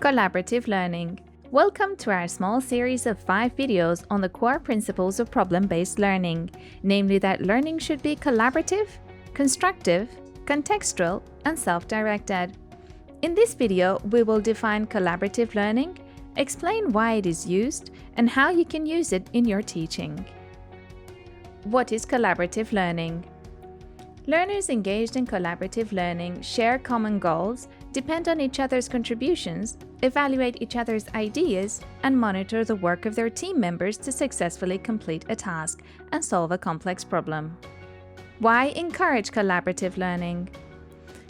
Collaborative learning. Welcome to our small series of 5 videos on the core principles of problem-based learning, namely that learning should be collaborative, constructive, contextual, and self-directed. In this video, we will define collaborative learning, explain why it is used, and how you can use it in your teaching. What is collaborative learning? Learners engaged in collaborative learning share common goals, depend on each other's contributions, evaluate each other's ideas, and monitor the work of their team members to successfully complete a task and solve a complex problem. Why encourage collaborative learning?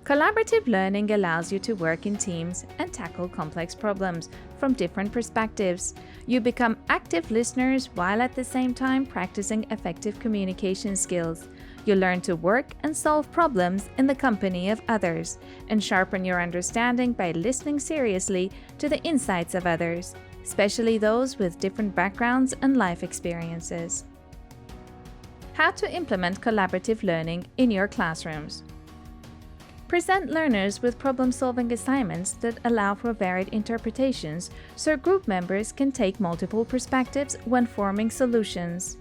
Collaborative learning allows you to work in teams and tackle complex problems from different perspectives. You become active listeners while at the same time practicing effective communication skills. You learn to work and solve problems in the company of others and sharpen your understanding by listening seriously to the insights of others, especially those with different backgrounds and life experiences. How to implement collaborative learning in your classrooms. Present learners with problem-solving assignments that allow for varied interpretations so group members can take multiple perspectives when forming solutions.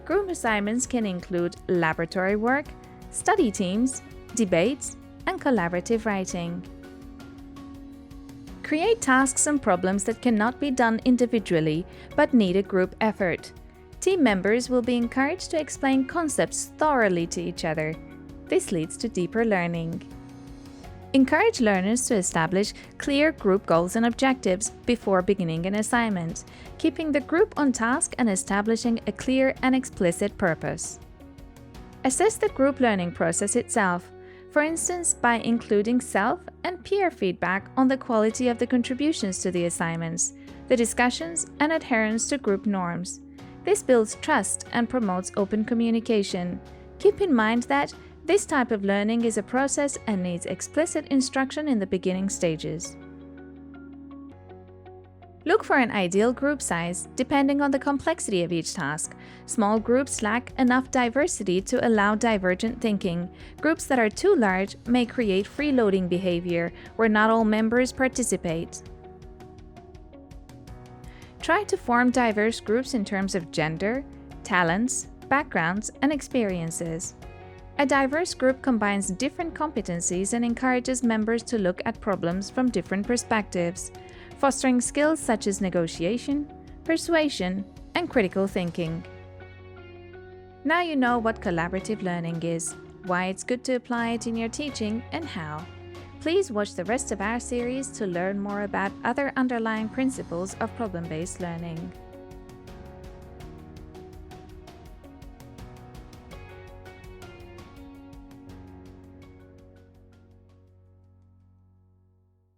Group assignments can include laboratory work, study teams, debates, and collaborative writing. Create tasks and problems that cannot be done individually but need a group effort. Team members will be encouraged to explain concepts thoroughly to each other. This leads to deeper learning. Encourage learners to establish clear group goals and objectives before beginning an assignment, keeping the group on task and establishing a clear and explicit purpose. Assess the group learning process itself, for instance by including self and peer feedback on the quality of the contributions to the assignments, the discussions, and adherence to group norms. This builds trust and promotes open communication. Keep in mind that this type of learning is a process and needs explicit instruction in the beginning stages. Look for an ideal group size depending on the complexity of each task. Small groups lack enough diversity to allow divergent thinking. Groups that are too large may create freeloading behavior where not all members participate. Try to form diverse groups in terms of gender, talents, backgrounds, and experiences. A diverse group combines different competencies and encourages members to look at problems from different perspectives, fostering skills such as negotiation, persuasion, and critical thinking. Now you know what collaborative learning is, why it's good to apply it in your teaching, and how. Please watch the rest of our series to learn more about other underlying principles of problem-based learning.